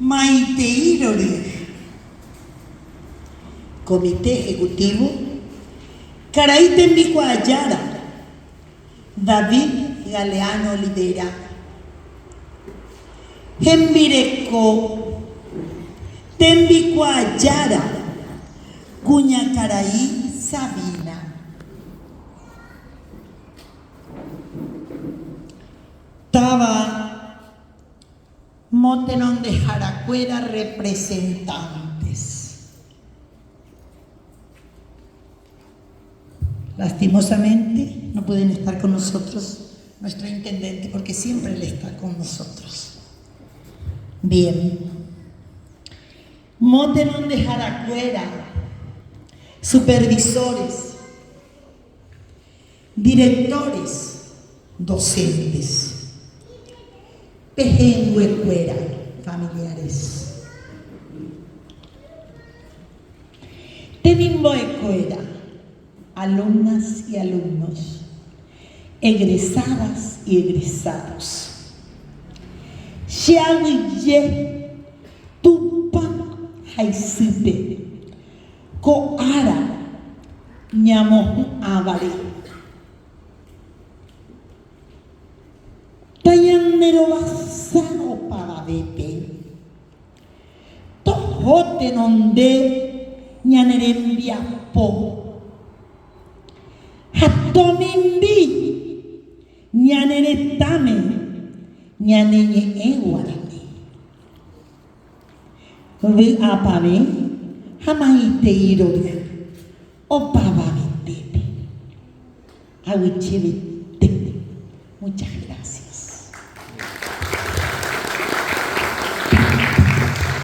Maiteirori. Comité Ejecutivo. Caraítembicuayara. David Galeano Olivera. Hembireco. Tembicuayara. Cuñacaraí Sabina. Taba Motenón de Jaracuera representantes. Lastimosamente no pueden estar con nosotros nuestro intendente porque siempre él está con nosotros. Bien. Motenón de Jaracuera, supervisores, directores, docentes. Pejenguecuera, familiares. Tenimboecuera, alumnas y alumnos, egresadas y egresados. Xiahuille, tupa, jaisipe, coara, ñamoju avare. Tayanero basano para bepe. Tojote nonde ñanerembia po. Hatomimbi ñaneretame ñaneñe eguarani. Ve apame jamaite iroria. Opaba tepe. Awichebe tepe. Muchas gracias.